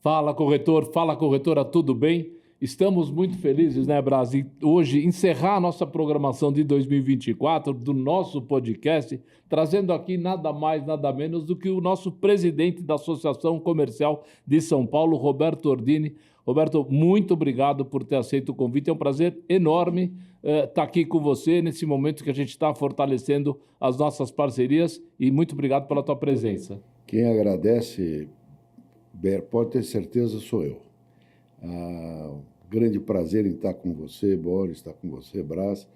Fala, corretor. Fala, corretora, tudo bem? Estamos muito felizes, né, Brasil? Hoje, encerrar a nossa programação de 2024 do nosso podcast, trazendo aqui nada mais, nada menos do que o nosso presidente da Associação Comercial de São Paulo, Roberto Ordini. Roberto, muito obrigado por ter aceito o convite. É um prazer enorme estar aqui com você nesse momento que a gente está fortalecendo as nossas parcerias e muito obrigado pela tua presença. Quem agradece, pode ter certeza, sou eu. Grande prazer em estar com você, Boris, estar com você, Brás,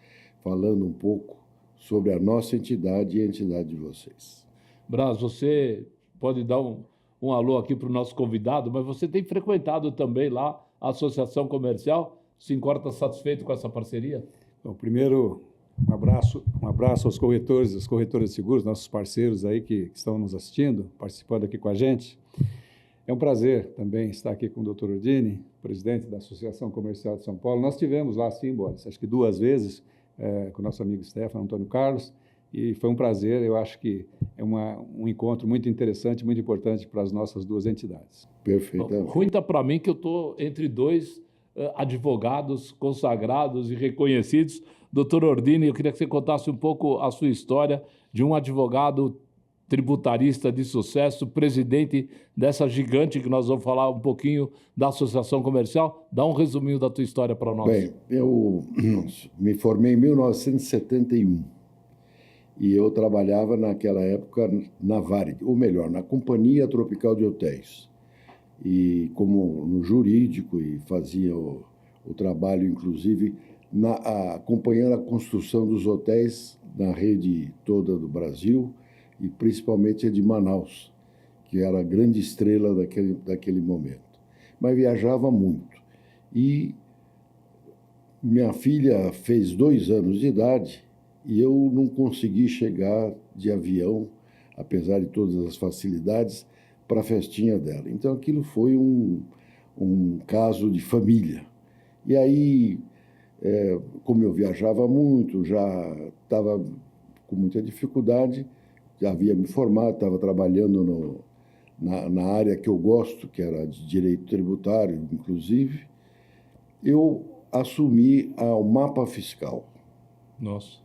falando um pouco sobre a nossa entidade e a entidade de vocês. Brás, você pode dar um alô aqui para o nosso convidado, mas você tem frequentado também lá a Associação Comercial. Se encontra satisfeito com essa parceria? Bom, primeiro, um abraço aos corretores, às corretoras de seguros, nossos parceiros aí que estão nos assistindo, participando aqui com a gente. É um prazer também estar aqui com o Dr. Ordini, presidente da Associação Comercial de São Paulo. Nós tivemos lá, sim, Boris, acho que 2 vezes, com o nosso amigo Stefano Antônio Carlos, e foi um prazer. Eu acho que é um encontro muito interessante, muito importante para as nossas 2 entidades. Perfeito. Ruim está para mim que eu estou entre 2 advogados consagrados e reconhecidos. Doutor Ordini, eu queria que você contasse um pouco a sua história de um advogado tributarista de sucesso, presidente dessa gigante que nós vamos falar um pouquinho da Associação Comercial. Dá um resuminho da tua história para nós. Bem, eu me formei em 1971 e eu trabalhava naquela época na Varig, ou melhor, na Companhia Tropical de Hotéis, e como no jurídico, e fazia o trabalho, inclusive, acompanhando a construção dos hotéis na rede toda do Brasil, e principalmente a de Manaus, que era a grande estrela daquele momento. Mas viajava muito. E minha filha fez 2 anos de idade e eu não consegui chegar de avião, apesar de todas as facilidades, para a festinha dela. Então aquilo foi um caso de família. E aí, como eu viajava muito, já estava com muita dificuldade, já havia me formado, estava trabalhando na área que eu gosto, que era de direito tributário, inclusive, eu assumi o mapa fiscal. Nossa.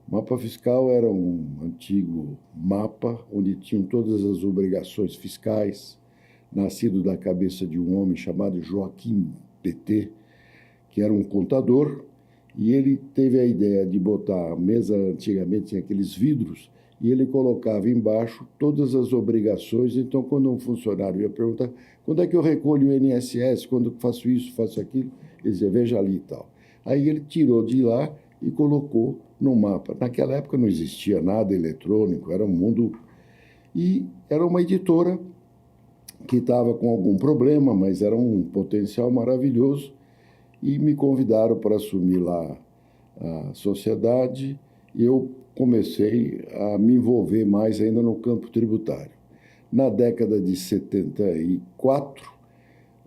O mapa fiscal era um antigo mapa onde tinham todas as obrigações fiscais, nascido da cabeça de um homem chamado Joaquim Petit, que era um contador, e ele teve a ideia de botar a mesa, antigamente tinha aqueles vidros, e ele colocava embaixo todas as obrigações. Então, quando um funcionário ia perguntar quando é que eu recolho o INSS, quando eu faço isso, faço aquilo, ele dizia, veja ali e tal. Aí ele tirou de lá e colocou no mapa. Naquela época não existia nada eletrônico, era um mundo... E era uma editora que estava com algum problema, mas era um potencial maravilhoso, e me convidaram para assumir lá a sociedade, e eu comecei a me envolver mais ainda no campo tributário. Na década de 74,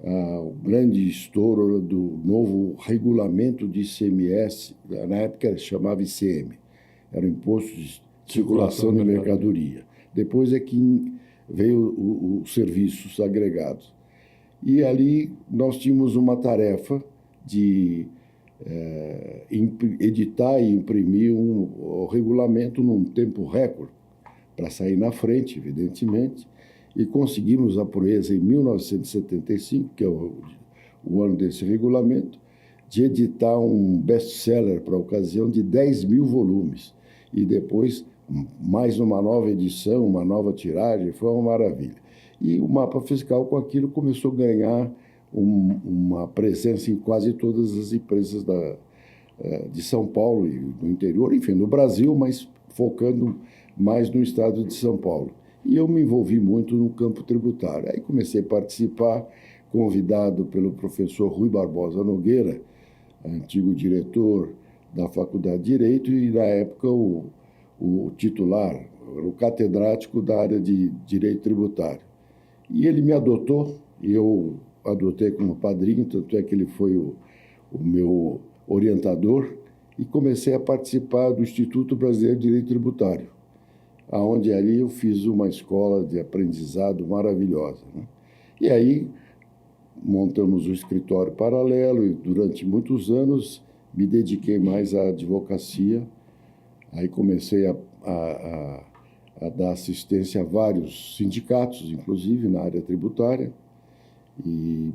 o grande estouro do novo regulamento de ICMS, na época chamava ICM, era o Imposto de Circulação de Mercadoria. Depois é que veio os serviços agregados. E ali nós tínhamos uma tarefa de editar e imprimir o regulamento num tempo recorde, para sair na frente, evidentemente, e conseguimos a proeza em 1975, que é o ano desse regulamento, de editar um best-seller para a ocasião de 10 mil volumes, e depois mais uma nova edição, uma nova tiragem, foi uma maravilha. E o mapa fiscal com aquilo começou a ganhar uma presença em quase todas as empresas de São Paulo e do interior, enfim, no Brasil, mas focando mais no estado de São Paulo. E eu me envolvi muito no campo tributário. Aí comecei a participar, convidado pelo professor Rui Barbosa Nogueira, antigo diretor da Faculdade de Direito, e na época o titular, o catedrático da área de Direito Tributário. E ele me adotou, e eu adotei como padrinho, tanto é que ele foi o meu orientador, e comecei a participar do Instituto Brasileiro de Direito Tributário, onde ali eu fiz uma escola de aprendizado maravilhosa, né? E aí montamos o escritório paralelo e durante muitos anos me dediquei mais à advocacia. Aí comecei a dar assistência a vários sindicatos, inclusive na área tributária, e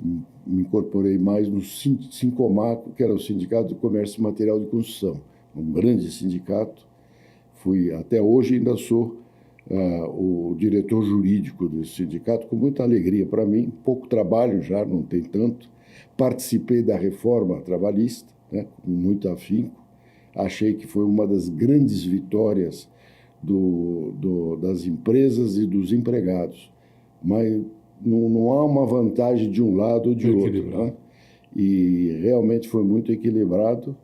me incorporei mais no Sincomaco, que era o Sindicato do Comércio e Material de Construção, um grande sindicato. Até hoje ainda sou o diretor jurídico desse sindicato, com muita alegria para mim, pouco trabalho já, não tem tanto. Participei da reforma trabalhista, né, com muito afinco. Achei que foi uma das grandes vitórias das empresas e dos empregados, mas não há uma vantagem de um lado ou de outro, né? E realmente foi muito equilibrado,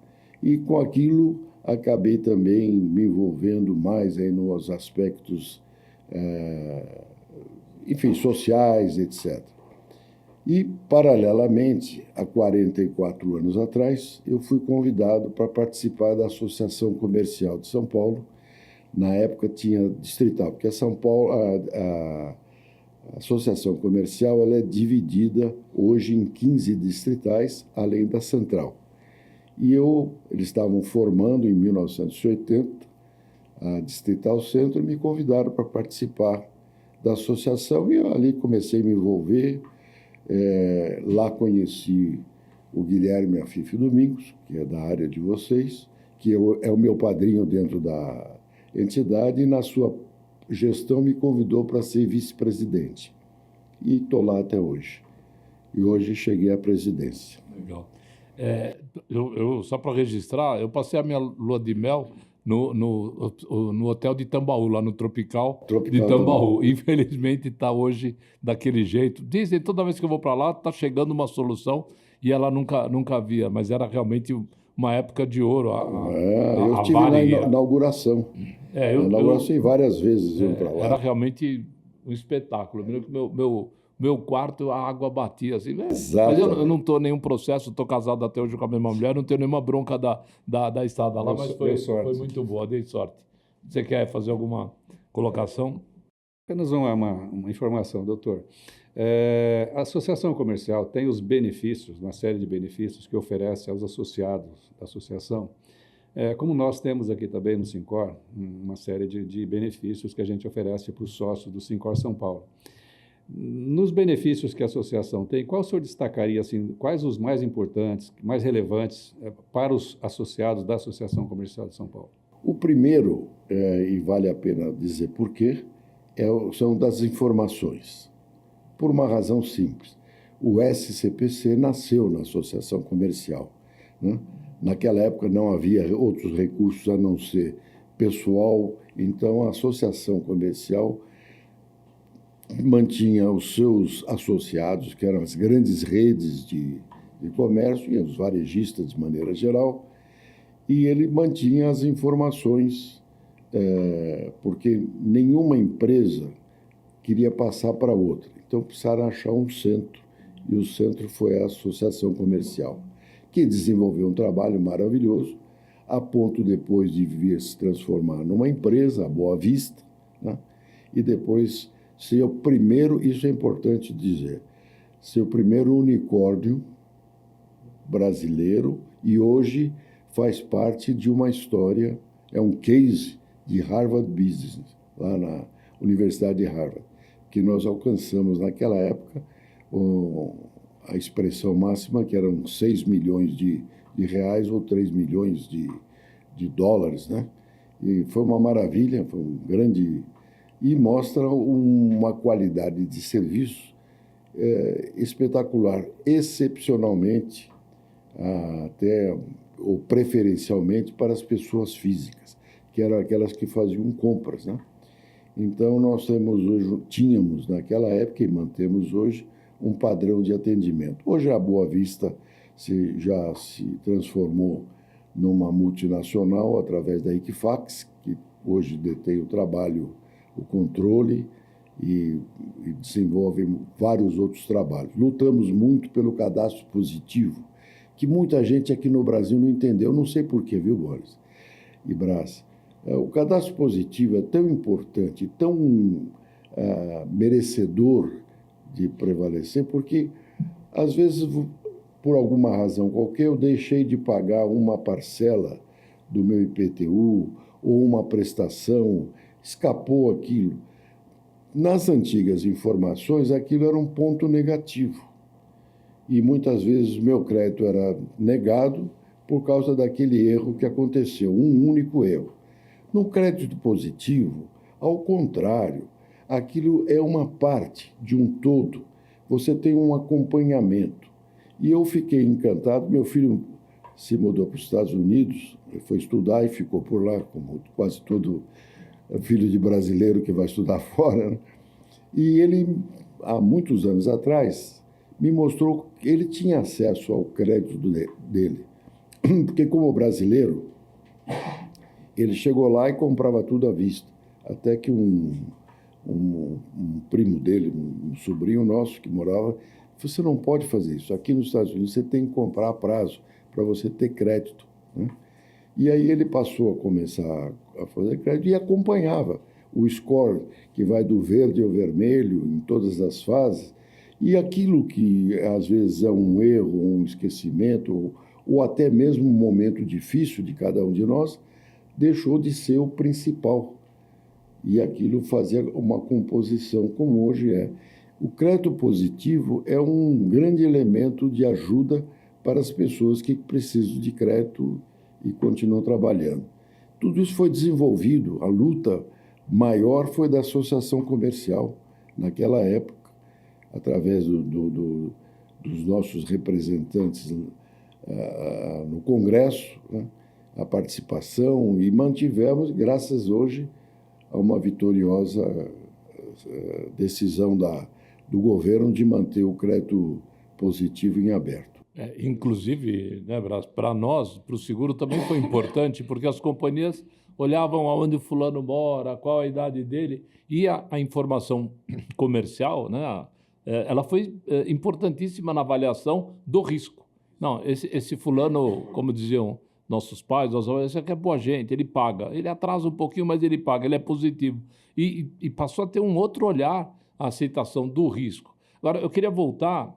e com aquilo acabei também me envolvendo mais aí nos aspectos, enfim, sociais, etc. E, paralelamente, há 44 anos atrás, eu fui convidado para participar da Associação Comercial de São Paulo. Na época tinha distrital, porque São Paulo, a Associação Comercial, ela é dividida hoje em 15 distritais, além da central. E eles estavam formando em 1980 a Distrital Centro e me convidaram para participar da associação, e eu ali comecei a me envolver. Lá conheci o Guilherme Afife Domingos, que é da área de vocês, que é o meu padrinho dentro da entidade, e na sua gestão me convidou para ser vice-presidente. E estou lá até hoje. E hoje cheguei à presidência. Legal. Só para registrar, eu passei a minha lua de mel no hotel de Tambaú, lá no Tropical de Tambaú. Infelizmente está hoje daquele jeito. Dizem, toda vez que eu vou para lá, está chegando uma solução, e ela nunca havia, mas era realmente uma época de ouro. Eu estive na inauguração. Eu inauguração várias vezes indo para lá. Era realmente um espetáculo. Meu quarto, a água batia assim. Mas eu não estou em nenhum processo, estou casado até hoje com a mesma mulher, não tenho nenhuma bronca da estada lá, mas foi muito boa, dei sorte. Você quer fazer alguma colocação? Apenas uma informação, doutor. A associação comercial tem os benefícios, uma série de benefícios que oferece aos associados da associação. Como nós temos aqui também no Sincor, uma série de benefícios que a gente oferece para os sócios do Sincor São Paulo. Nos benefícios que a associação tem, qual o senhor destacaria, assim, quais os mais importantes, mais relevantes para os associados da Associação Comercial de São Paulo? O primeiro, e vale a pena dizer por quê, são das informações. Por uma razão simples. O SCPC nasceu na Associação Comercial, né? Naquela época não havia outros recursos a não ser pessoal, então a Associação Comercial mantinha os seus associados, que eram as grandes redes de comércio, e os varejistas de maneira geral, e ele mantinha as informações, porque nenhuma empresa queria passar para outra. Então precisaram achar um centro, e o centro foi a Associação Comercial, que desenvolveu um trabalho maravilhoso, a ponto depois de vir se transformar numa empresa, a Boa Vista, né? E depois ser o primeiro, isso é importante dizer, ser o primeiro unicórnio brasileiro, e hoje faz parte de uma história, é um case de Harvard Business, lá na Universidade de Harvard, que nós alcançamos naquela época a expressão máxima, que eram 6 milhões de reais ou 3 milhões de dólares, né? E foi uma maravilha, foi um grande... E mostra uma qualidade de serviço espetacular, excepcionalmente, até ou preferencialmente para as pessoas físicas, que eram aquelas que faziam compras, né? Então, nós tínhamos naquela época e mantemos hoje um padrão de atendimento. Hoje a Boa Vista já se transformou numa multinacional através da Equifax, que hoje detém o controle e desenvolve vários outros trabalhos. Lutamos muito pelo cadastro positivo, que muita gente aqui no Brasil não entendeu, não sei porquê, viu, Boris e Brás? O cadastro positivo é tão importante, tão merecedor de prevalecer, porque Às vezes, por alguma razão qualquer, eu deixei de pagar uma parcela do meu IPTU ou uma prestação, escapou aquilo. Nas antigas informações, aquilo era um ponto negativo. E muitas vezes o meu crédito era negado por causa daquele erro que aconteceu, um único erro. No crédito positivo, ao contrário, aquilo é uma parte de um todo. Você tem um acompanhamento. E eu fiquei encantado. Meu filho se mudou para os Estados Unidos, foi estudar e ficou por lá, como quase todo filho de brasileiro que vai estudar fora, né? E ele, há muitos anos atrás, me mostrou que ele tinha acesso ao crédito dele. Porque, como brasileiro, ele chegou lá e comprava tudo à vista. Até que um primo dele, um sobrinho nosso que morava, você não pode fazer isso. Aqui nos Estados Unidos você tem que comprar a prazo para você ter crédito, né? E aí ele passou a começar a fazer crédito e acompanhava o score, que vai do verde ao vermelho em todas as fases. E aquilo que às vezes é um erro, um esquecimento, ou até mesmo um momento difícil de cada um de nós, deixou de ser o principal. E aquilo fazia uma composição, como hoje é. O crédito positivo é um grande elemento de ajuda para as pessoas que precisam de crédito e continuam trabalhando. Tudo isso foi desenvolvido, a luta maior foi da associação comercial, naquela época, através dos nossos representantes no Congresso, né, a participação, e mantivemos, graças hoje, a uma vitoriosa decisão do governo de manter o crédito positivo em aberto. Inclusive, né, Brás, para nós, para o seguro também foi importante, porque as companhias olhavam aonde o fulano mora, qual a idade dele, e a informação comercial, né, ela foi importantíssima na avaliação do risco. Não, esse fulano, como diziam nossos pais, esse aqui é boa gente, ele paga. Ele atrasa um pouquinho, mas ele paga, ele é positivo. E passou a ter um outro olhar à aceitação do risco. Agora, eu queria voltar...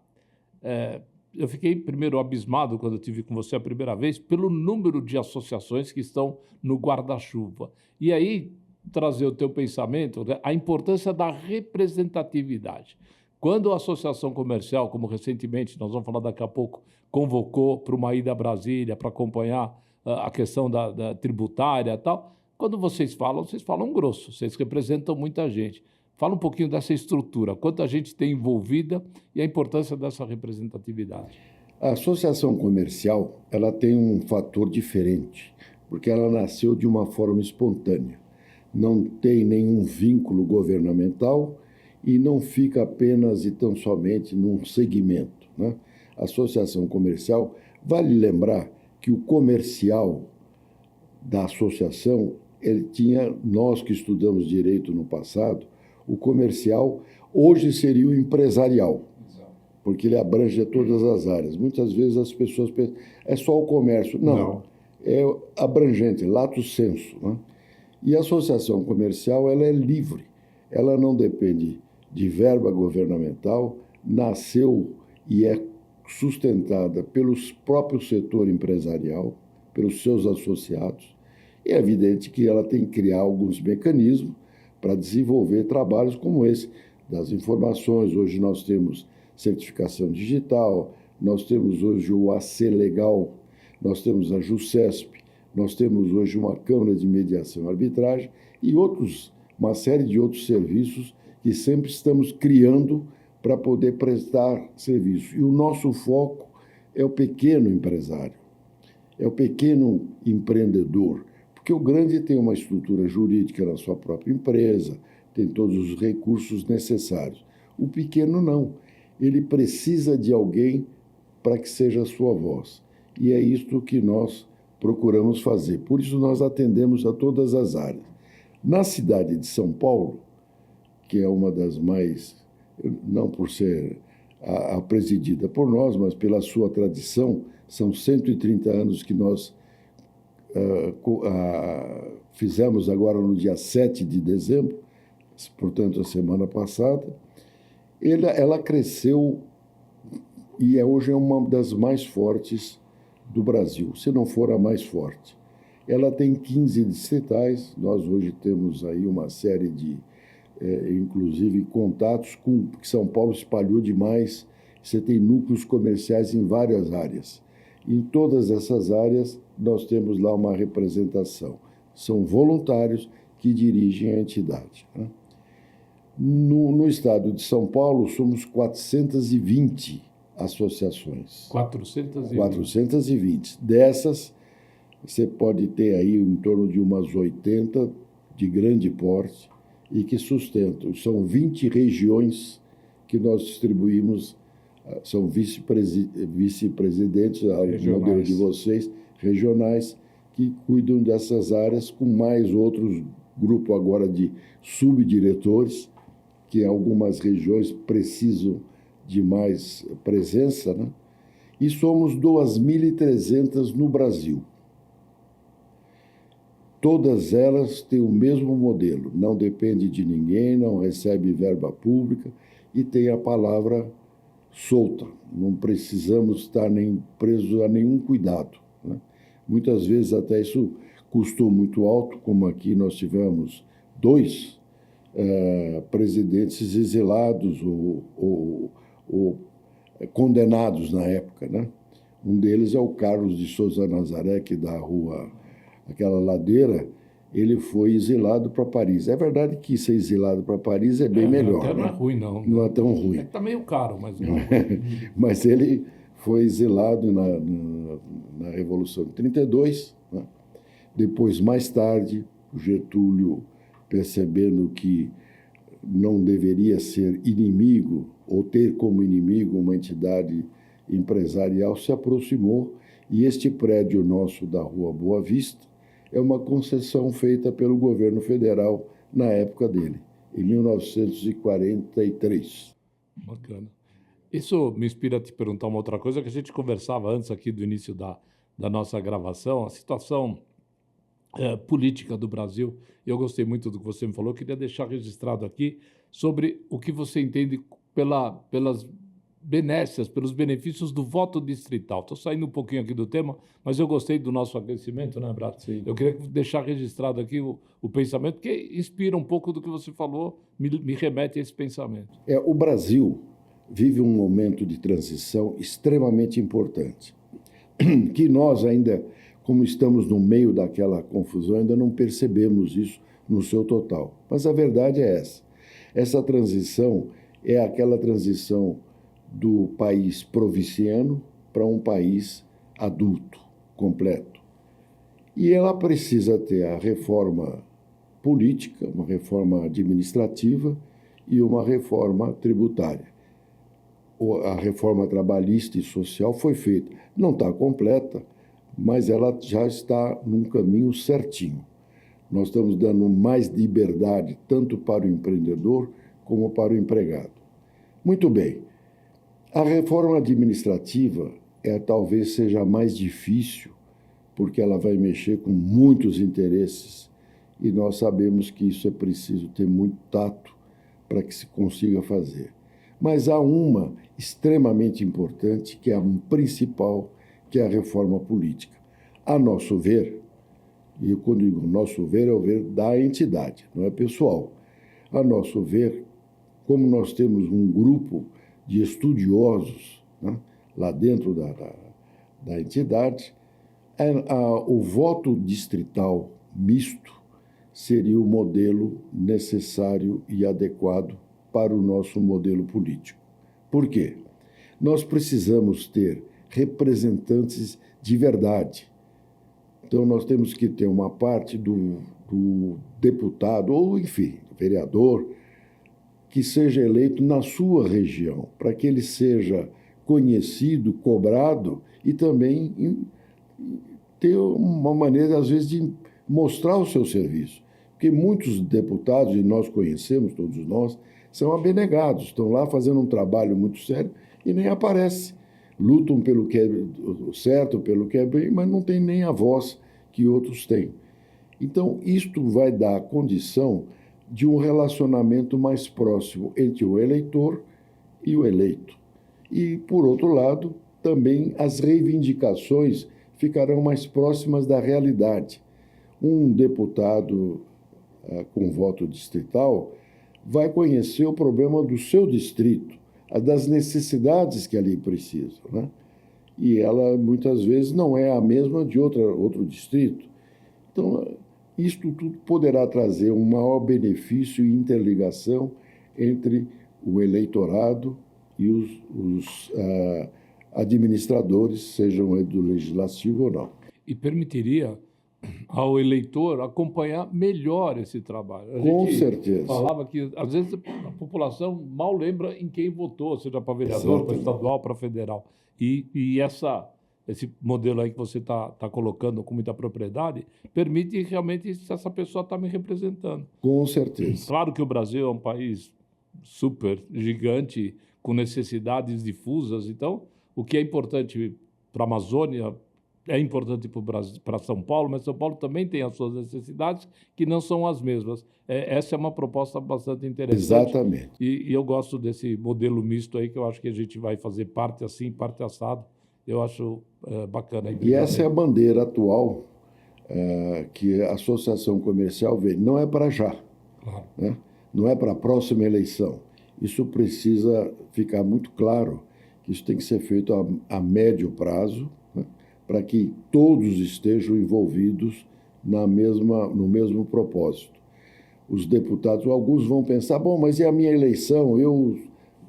Eu fiquei, primeiro, abismado, quando eu estive com você a primeira vez, pelo número de associações que estão no guarda-chuva. E aí, trazer o teu pensamento, né, a importância da representatividade. Quando a associação comercial, como recentemente, nós vamos falar daqui a pouco, convocou para uma ida a Brasília para acompanhar a questão da tributária e tal, quando vocês falam grosso, vocês representam muita gente. Fala um pouquinho dessa estrutura, quanta gente tem envolvida e a importância dessa representatividade. A associação comercial, ela tem um fator diferente, porque ela nasceu de uma forma espontânea. Não tem nenhum vínculo governamental e não fica apenas e tão somente num segmento, né? A associação comercial, vale lembrar que o comercial da associação, ele tinha, nós que estudamos direito no passado, o comercial hoje seria o empresarial, porque ele abrange todas as áreas. Muitas vezes as pessoas pensam, é só o comércio. Não. É abrangente, lato sensu, né? E a associação comercial, ela é livre, ela não depende de verba governamental, nasceu e é sustentada pelo próprio setor empresarial, pelos seus associados. E é evidente que ela tem que criar alguns mecanismos para desenvolver trabalhos como esse, das informações. Hoje nós temos certificação digital, nós temos hoje o AC Legal, nós temos a JuCesp, nós temos hoje uma Câmara de Mediação e Arbitragem e uma série de outros serviços que sempre estamos criando para poder prestar serviço. E o nosso foco é o pequeno empresário, é o pequeno empreendedor, porque o grande tem uma estrutura jurídica na sua própria empresa, tem todos os recursos necessários. O pequeno não. Ele precisa de alguém para que seja a sua voz. E é isto que nós procuramos fazer. Por isso nós atendemos a todas as áreas. Na cidade de São Paulo, que é uma das mais, não por ser a presidida por nós, mas pela sua tradição, são 130 anos que nós fizemos agora no dia 7 de dezembro, portanto, a semana passada. Ela cresceu e hoje é uma das mais fortes do Brasil, se não for a mais forte. Ela tem 15 distritais, nós hoje temos aí uma série de, inclusive, contatos com que São Paulo espalhou demais, você tem núcleos comerciais em várias áreas. Em todas essas áreas, nós temos lá uma representação. São voluntários que dirigem a entidade, né? No estado de São Paulo, somos 420 associações. 420. 420. Dessas, você pode ter aí em torno de umas 80 de grande porte e que sustentam. São 20 regiões que nós distribuímos, são vice-presidentes, ao modelo de vocês, regionais, que cuidam dessas áreas, com mais outros grupos agora de subdiretores, que algumas regiões precisam de mais presença, né? E somos 2.300 no Brasil. Todas elas têm o mesmo modelo, não depende de ninguém, não recebe verba pública e tem a palavra solta. Não precisamos estar nem presos a nenhum cuidado, né? Muitas vezes até isso custou muito alto, como aqui nós tivemos 2 presidentes exilados ou condenados na época, né? Um deles é o Carlos de Souza Nazaré, que da rua, aquela ladeira, ele foi exilado para Paris. É verdade que ser exilado para Paris é bem melhor. Até não né? é ruim, não. Não é tão ruim. Está meio caro, mas não é ruim. Mas ele foi exilado na Revolução de 32, né? Depois, mais tarde, o Getúlio, percebendo que não deveria ser inimigo ou ter como inimigo uma entidade empresarial, se aproximou, e este prédio nosso da Rua Boa Vista é uma concessão feita pelo governo federal na época dele, em 1943. Bacana. Isso me inspira a te perguntar uma outra coisa que a gente conversava antes aqui do início da nossa gravação, a situação política do Brasil. Eu gostei muito do que você me falou, queria deixar registrado aqui sobre o que você entende pelas benécias, pelos benefícios do voto distrital. Estou saindo um pouquinho aqui do tema, mas eu gostei do nosso aquecimento, né, Brato? Sim. Eu queria deixar registrado aqui o pensamento, que inspira um pouco do que você falou, me remete a esse pensamento. O Brasil vive um momento de transição extremamente importante, que nós ainda, como estamos no meio daquela confusão, ainda não percebemos isso no seu total. Mas a verdade é essa. Essa transição é aquela transição do país provinciano para um país adulto, completo. E ela precisa ter a reforma política, uma reforma administrativa e uma reforma tributária. A reforma trabalhista e social foi feita. Não está completa, mas ela já está num caminho certinho. Nós estamos dando mais liberdade tanto para o empreendedor como para o empregado. Muito bem. A reforma administrativa talvez seja a mais difícil, porque ela vai mexer com muitos interesses e nós sabemos que isso é preciso ter muito tato para que se consiga fazer. Mas há uma extremamente importante, que é a principal, que é a reforma política. A nosso ver, e eu quando digo nosso ver, é o ver da entidade, não é pessoal. A nosso ver, como nós temos um grupo de estudiosos, né, lá dentro da entidade, o voto distrital misto seria o modelo necessário e adequado para o nosso modelo político. Por quê? Nós precisamos ter representantes de verdade. Então, nós temos que ter uma parte do deputado, ou, enfim, vereador, que seja eleito na sua região, para que ele seja conhecido, cobrado e também ter uma maneira, às vezes, de mostrar o seu serviço. Porque muitos deputados, e nós conhecemos, todos nós, são abnegados, estão lá fazendo um trabalho muito sério e nem aparecem. Lutam pelo que é certo, pelo que é bem, mas não tem nem a voz que outros têm. Então, isto vai dar a condição de um relacionamento mais próximo entre o eleitor e o eleito. E, por outro lado, também as reivindicações ficarão mais próximas da realidade. Um deputado com voto distrital vai conhecer o problema do seu distrito, das necessidades que ali precisam, né? E ela, muitas vezes, não é a mesma de outro distrito. Então, isto tudo poderá trazer um maior benefício e interligação entre o eleitorado e os administradores, sejam do legislativo ou não. E permitiria ao eleitor acompanhar melhor esse trabalho. Com certeza. Falava que, às vezes, a população mal lembra em quem votou, seja para vereador, para estadual, para federal. E esse modelo aí que você está colocando com muita propriedade permite realmente se essa pessoa está me representando. Com certeza. Claro que o Brasil é um país super gigante, com necessidades difusas. Então, o que é importante para a Amazônia é importante para São Paulo, mas São Paulo também tem as suas necessidades que não são as mesmas. Essa é uma proposta bastante interessante. Exatamente. E eu gosto desse modelo misto aí, que eu acho que a gente vai fazer parte assim, parte assado. Eu acho bacana. E essa é a bandeira atual que a Associação Comercial vê. Não é para já, Claro. né? Não é para a próxima eleição. Isso precisa ficar muito claro, que isso tem que ser feito a médio prazo, né? Para que todos estejam envolvidos no mesmo propósito. Os deputados, alguns vão pensar, bom, mas e a minha eleição?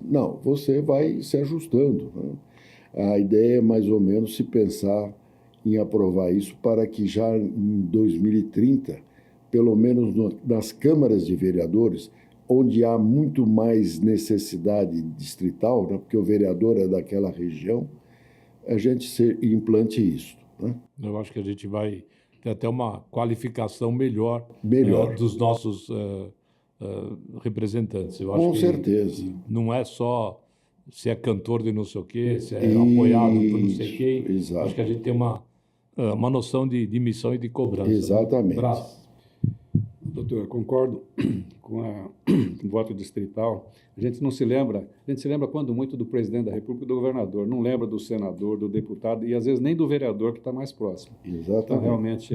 Não, você vai se ajustando, né? A ideia é mais ou menos se pensar em aprovar isso para que já em 2030, pelo menos nas câmaras de vereadores, onde há muito mais necessidade distrital, né, porque o vereador é daquela região, a gente implante isso, né? Eu acho que a gente vai ter até uma qualificação melhor dos nossos representantes. Eu acho Com que certeza. não é só se é cantor de não sei o quê, se é apoiado por não sei quem. Exato. Acho que a gente tem uma noção de missão e de cobrança. Exatamente. Né? Doutor, eu concordo com o voto distrital. A gente se lembra quando muito do presidente da República e do governador, não lembra do senador, do deputado e às vezes nem do vereador que está mais próximo. Exatamente. Então, realmente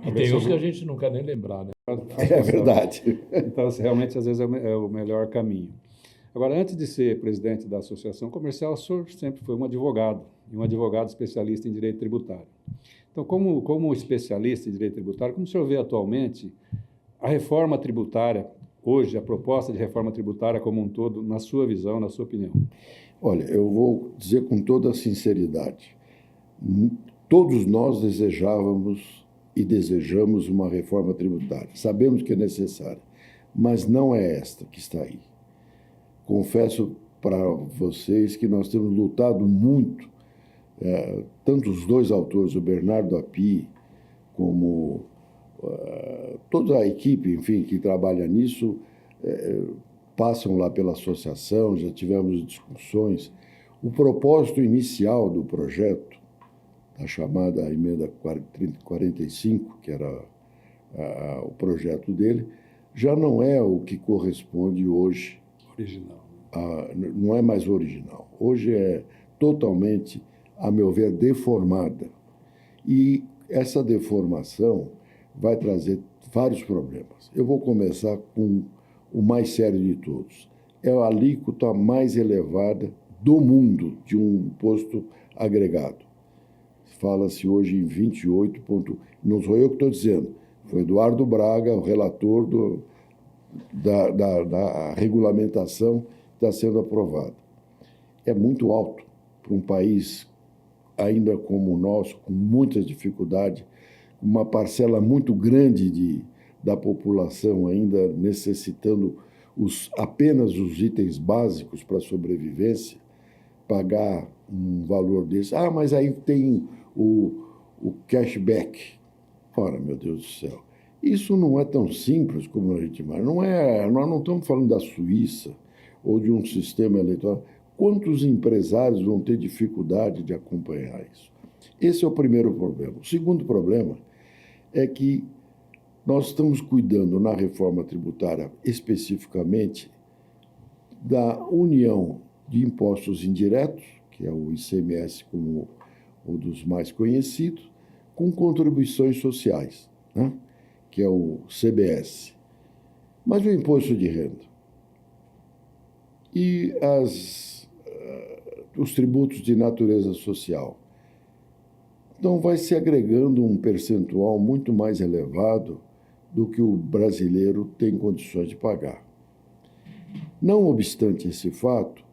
E tem uns que a gente não quer nem lembrar, né? É verdade. Então, realmente, às vezes é o melhor caminho. Agora, antes de ser presidente da Associação Comercial, o senhor sempre foi um advogado, e um advogado especialista em direito tributário. Então, como especialista em direito tributário, como o senhor vê atualmente a reforma tributária, hoje, a proposta de reforma tributária como um todo, na sua visão, na sua opinião? Olha, eu vou dizer com toda a sinceridade, todos nós desejávamos e desejamos uma reforma tributária. Sabemos que é necessária, mas não é esta que está aí. Confesso para vocês que nós temos lutado muito, tanto os dois autores, o Bernardo Api, como toda a equipe, enfim, que trabalha nisso, passam lá pela associação, já tivemos discussões. O propósito inicial do projeto, a chamada emenda 45, que era o projeto dele, já não é o que corresponde hoje. Original. Não é mais original. Hoje é totalmente, a meu ver, deformada. E essa deformação vai trazer vários problemas. Eu vou começar com o mais sério de todos. É a alíquota mais elevada do mundo de um imposto agregado. Fala-se hoje em 28 Não sou eu que estou dizendo, foi Eduardo Braga, o relator da regulamentação que está sendo aprovada. É muito alto para um país ainda como o nosso, com muitas dificuldades, uma parcela muito grande da população ainda necessitando apenas os itens básicos para a sobrevivência, pagar um valor desse. Mas aí tem o cashback. Ora, meu Deus do céu. Isso não é tão simples como a gente imagina. Nós não estamos falando da Suíça ou de um sistema eleitoral. Quantos empresários vão ter dificuldade de acompanhar isso? Esse é o primeiro problema. O segundo problema é que nós estamos cuidando na reforma tributária especificamente da união de impostos indiretos, que é o ICMS como um dos mais conhecidos, com contribuições sociais, né? Que é o CBS. Mas o imposto de renda e os tributos de natureza social. Então, vai se agregando um percentual muito mais elevado do que o brasileiro tem condições de pagar. Não obstante esse fato,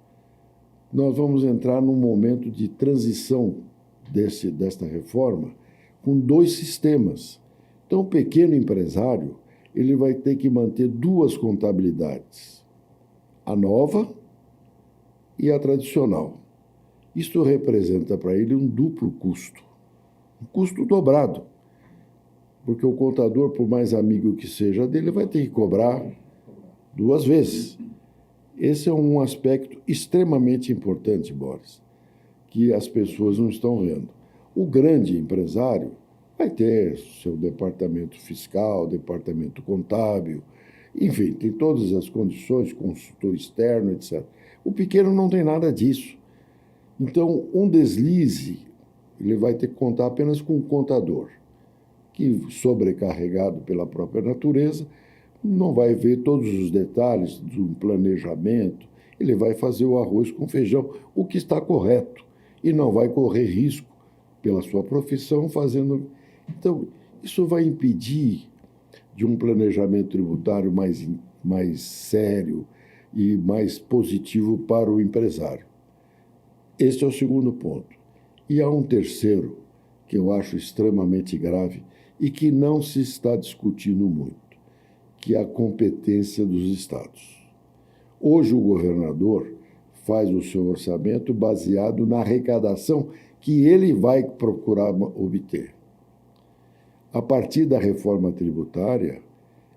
nós vamos entrar num momento de transição desta reforma com dois sistemas. Então, o pequeno empresário ele vai ter que manter duas contabilidades, a nova e a tradicional. Isso representa para ele um duplo custo, um custo dobrado, porque o contador, por mais amigo que seja dele, vai ter que cobrar duas vezes. Esse é um aspecto extremamente importante, Boris, que as pessoas não estão vendo. O grande empresário vai ter seu departamento fiscal, departamento contábil, enfim, tem todas as condições, consultor externo, etc. O pequeno não tem nada disso. Então, um deslize, ele vai ter que contar apenas com o contador, que, sobrecarregado pela própria natureza, não vai ver todos os detalhes do planejamento, ele vai fazer o arroz com feijão, o que está correto, e não vai correr risco pela sua profissão fazendo... Então, isso vai impedir de um planejamento tributário mais sério e mais positivo para o empresário. Este é o segundo ponto. E há um terceiro, que eu acho extremamente grave e que não se está discutindo muito, que é a competência dos estados. Hoje o governador faz o seu orçamento baseado na arrecadação que ele vai procurar obter. A partir da reforma tributária,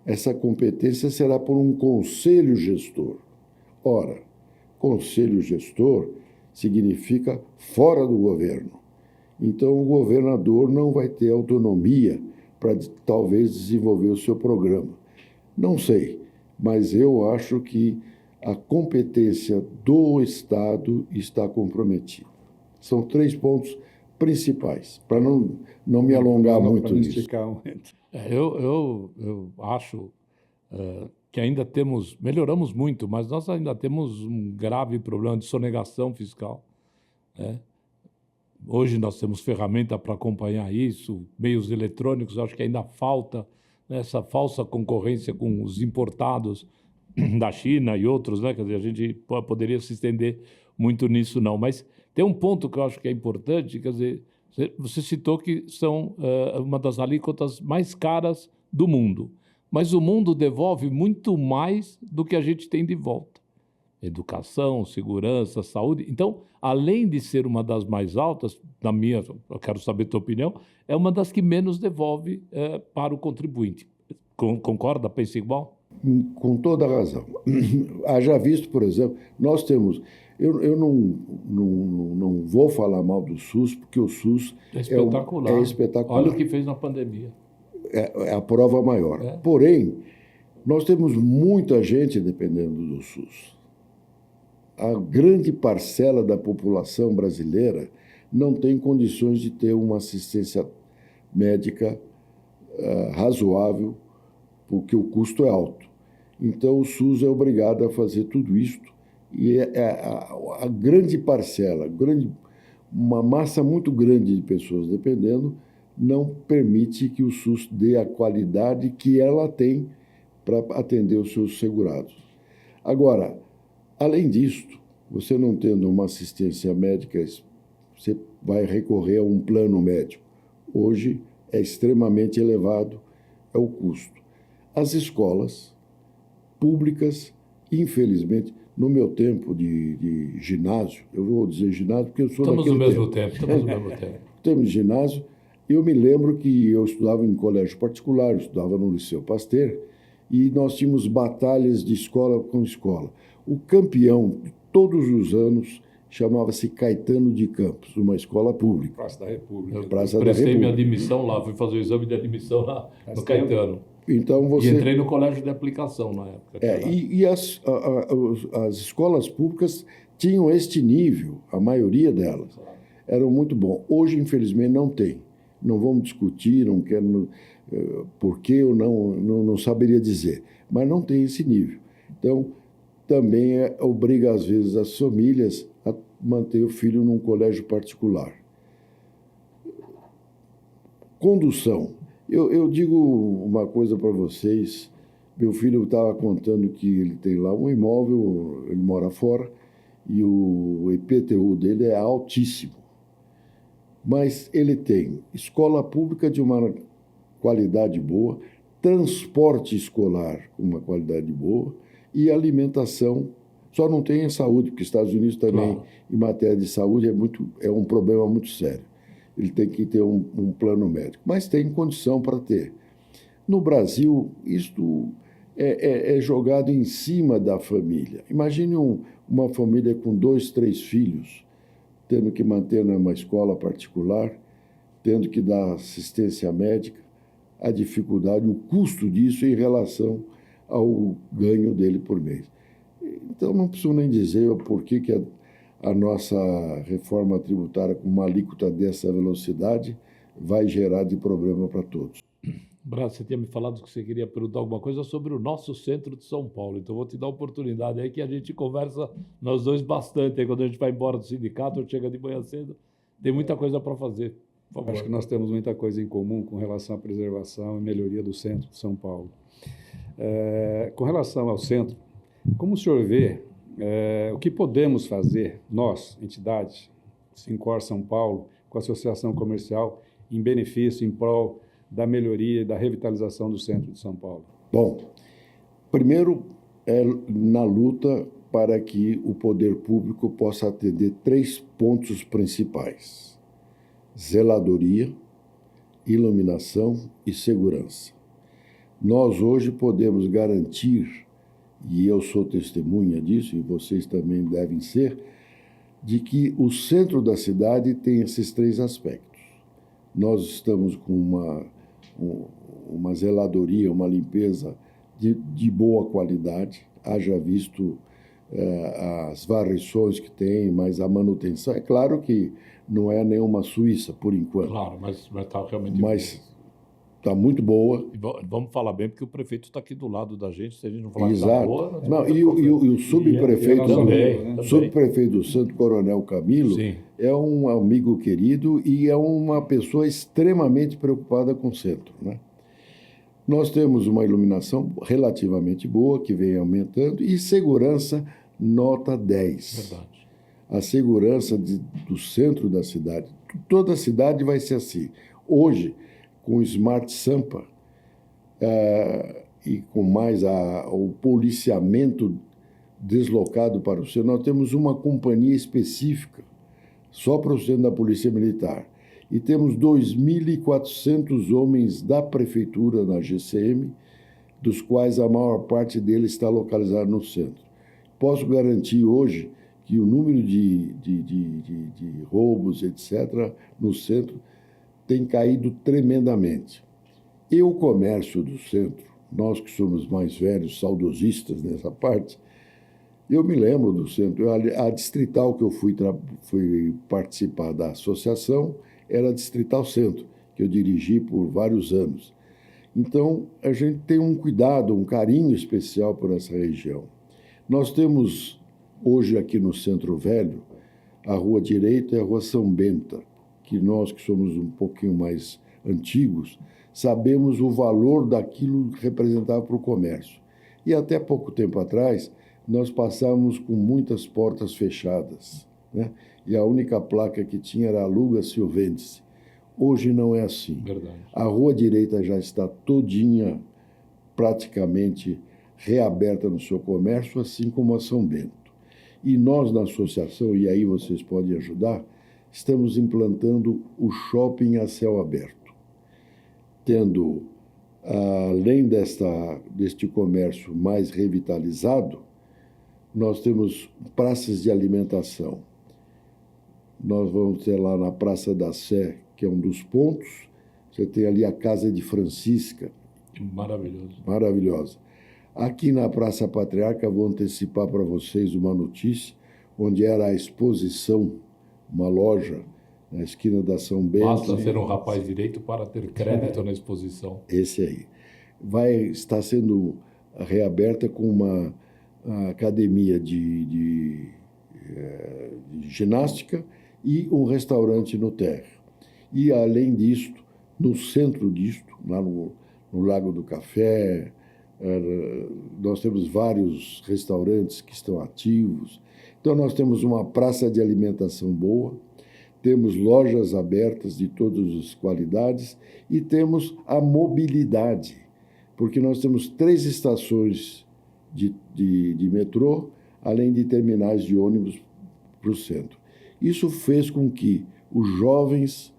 essa competência será por um conselho gestor. Ora, conselho gestor significa fora do governo. Então, o governador não vai ter autonomia para talvez desenvolver o seu programa. Não sei, mas eu acho que a competência do Estado está comprometida. São 3 pontos principais, para não me alongar muito nisso. Eu acho que ainda melhoramos muito, mas nós ainda temos um grave problema de sonegação fiscal, né? Hoje nós temos ferramenta para acompanhar isso, meios eletrônicos, acho que ainda falta, né, essa falsa concorrência com os importados da China e outros, né? Quer dizer, a gente poderia se estender muito nisso, não. Mas tem um ponto que eu acho que é importante, quer dizer, você citou que são uma das alíquotas mais caras do mundo, mas o mundo devolve muito mais do que a gente tem de volta. Educação, segurança, saúde. Então, além de ser uma das mais altas, eu quero saber a tua opinião, é uma das que menos devolve para o contribuinte. Concorda? Pensa igual? Com toda a razão. Haja visto, por exemplo, nós temos... Eu não vou falar mal do SUS, porque o SUS é espetacular. É espetacular. Olha o que fez na pandemia. É a prova maior. Porém, nós temos muita gente dependendo do SUS. A grande parcela da população brasileira não tem condições de ter uma assistência médica razoável, porque o custo é alto. Então, o SUS é obrigado a fazer tudo isto, e a grande parcela, uma massa muito grande de pessoas dependendo, não permite que o SUS dê a qualidade que ela tem para atender os seus segurados. Agora, além disto, você não tendo uma assistência médica, você vai recorrer a um plano médico. Hoje é extremamente elevado o custo. As escolas públicas, infelizmente, no meu tempo de ginásio, eu vou dizer ginásio porque eu sou Estamos no mesmo tempo. Estamos no mesmo tempo. Tempo de ginásio, eu me lembro que eu estudava em colégio particular, eu estudava no Liceu Pasteur, e nós tínhamos batalhas de escola com escola. O campeão de todos os anos chamava-se Caetano de Campos, uma escola pública. Praça da República. Eu prestei minha admissão lá, fui fazer o exame de admissão lá no Caetano. Então E entrei no colégio de aplicação na época. E as escolas públicas tinham este nível, a maioria delas, eram muito bom. Hoje, infelizmente, não tem. Não vamos discutir, não quero por que eu não saberia dizer, mas não tem esse nível. Então, também obriga, às vezes, as famílias a manter o filho num colégio particular. Condução. Eu digo uma coisa para vocês. Meu filho estava contando que ele tem lá um imóvel, ele mora fora, e o IPTU dele é altíssimo. Mas ele tem escola pública de uma qualidade boa, transporte escolar com uma qualidade boa e alimentação. Só não tem em saúde, porque os Estados Unidos também, claro, em matéria de saúde, é um problema muito sério. Ele tem que ter um plano médico, mas tem condição para ter. No Brasil, isto é jogado em cima da família. Imagine uma família com 2, 3 filhos, tendo que manter numa escola particular, tendo que dar assistência médica, a dificuldade, o custo disso em relação ao ganho dele por mês. Então, não preciso nem dizer o porquê que a nossa reforma tributária com uma alíquota dessa velocidade vai gerar de problema para todos. Braz, você tinha me falado que você queria perguntar alguma coisa sobre o nosso centro de São Paulo, então vou te dar a oportunidade aí que a gente conversa nós dois bastante, aí quando a gente vai embora do sindicato ou chega de manhã cedo, tem muita coisa para fazer. Por favor. Acho que nós temos muita coisa em comum com relação à preservação e melhoria do centro de São Paulo. Com relação ao centro, como o senhor vê, o que podemos fazer, nós, entidade, Sincor São Paulo, com a Associação Comercial, em benefício, em prol da melhoria e da revitalização do centro de São Paulo? Bom, primeiro é na luta para que o poder público possa atender 3 pontos principais: zeladoria, iluminação e segurança. Nós hoje podemos garantir, e eu sou testemunha disso, e vocês também devem ser, de que o centro da cidade tem esses 3 aspectos. Nós estamos com uma zeladoria, uma limpeza de boa qualidade, haja visto as varrições que tem, mas a manutenção, é claro que não é nenhuma Suíça, por enquanto. Claro, mas está realmente... Mas está muito boa. E vamos falar bem, porque o prefeito está aqui do lado da gente, se a gente não falar Exato. que está boa... Não, e o subprefeito, também. Subprefeito do Santo Coronel Camilo, sim, é um amigo querido e é uma pessoa extremamente preocupada com o centro, né? Nós temos uma iluminação relativamente boa, que vem aumentando, e segurança nota 10. Verdade. A segurança do centro da cidade, toda a cidade vai ser assim. Hoje, com o Smart Sampa e com mais o policiamento deslocado para o centro, nós temos uma companhia específica só para o centro da Polícia Militar. E temos 2.400 homens da Prefeitura, na GCM, dos quais a maior parte deles está localizada no centro. Posso garantir hoje que o número de roubos, etc., no centro tem caído tremendamente. E o comércio do centro, nós que somos mais velhos, saudosistas nessa parte, eu me lembro do centro. A distrital que eu fui participar da associação era a Distrital Centro, que eu dirigi por vários anos. Então, a gente tem um cuidado, um carinho especial por essa região. Nós temos, hoje aqui no Centro Velho, a Rua Direita e a Rua São Benta, que nós que somos um pouquinho mais antigos, sabemos o valor daquilo que representava para o comércio. E até pouco tempo atrás, nós passávamos com muitas portas fechadas, né? E a única placa que tinha era aluga-se ou vende-se. Hoje não é assim. Verdade. A Rua Direita já está todinha, praticamente reaberta no seu comércio, assim como a São Bento. E nós, na associação, e aí vocês podem ajudar, estamos implantando o shopping a céu aberto, tendo, além deste comércio mais revitalizado, nós temos praças de alimentação. Nós vamos ter lá na Praça da Sé, que é um dos pontos, você tem ali a Casa de Francisca. Maravilhoso. Maravilhosa. Aqui na Praça Patriarca, vou antecipar para vocês uma notícia, onde era a exposição, uma loja na esquina da São Bento. Basta ser um rapaz direito para ter crédito na exposição. Esse aí. Vai estar sendo reaberta com uma academia de ginástica e um restaurante no térreo. E, além disto, no centro disto, lá no Lago do Café, nós temos vários restaurantes que estão ativos. Então, nós temos uma praça de alimentação boa, temos lojas abertas de todas as qualidades e temos a mobilidade, porque nós temos 3 estações de metrô, além de terminais de ônibus para o centro. Isso fez com que os jovens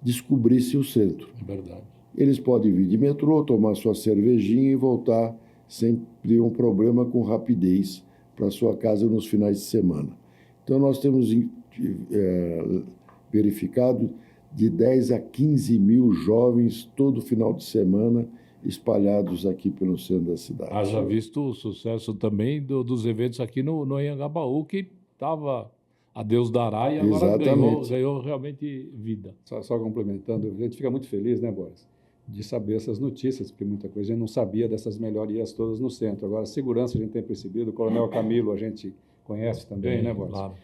descobrissem o centro. É verdade. Eles podem vir de metrô, tomar sua cervejinha e voltar sem ter um problema com rapidez para sua casa nos finais de semana. Então, nós temos verificado de 10 a 15 mil jovens todo final de semana espalhados aqui pelo centro da cidade. Haja visto o sucesso também dos eventos aqui no Anhangabaú, que estava a Deus dará e agora ganhou realmente vida. Só complementando, a gente fica muito feliz, né, Boris, de saber essas notícias, porque muita coisa a gente não sabia dessas melhorias todas no centro. Agora, a segurança a gente tem percebido, o Coronel Camilo a gente conhece também, né, Boris? Claro.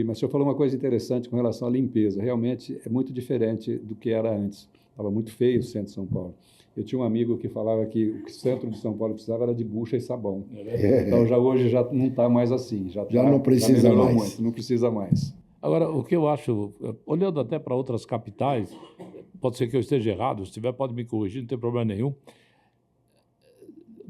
Mas o senhor falou uma coisa interessante com relação à limpeza. Realmente é muito diferente do que era antes. Estava muito feio o centro de São Paulo. Eu tinha um amigo que falava que o centro de São Paulo precisava era de bucha e sabão. Então, hoje já não está mais assim. Já não precisa mais. Muito, não precisa mais. Agora, o que eu acho, olhando até para outras capitais, pode ser que eu esteja errado, se tiver pode me corrigir, não tem problema nenhum.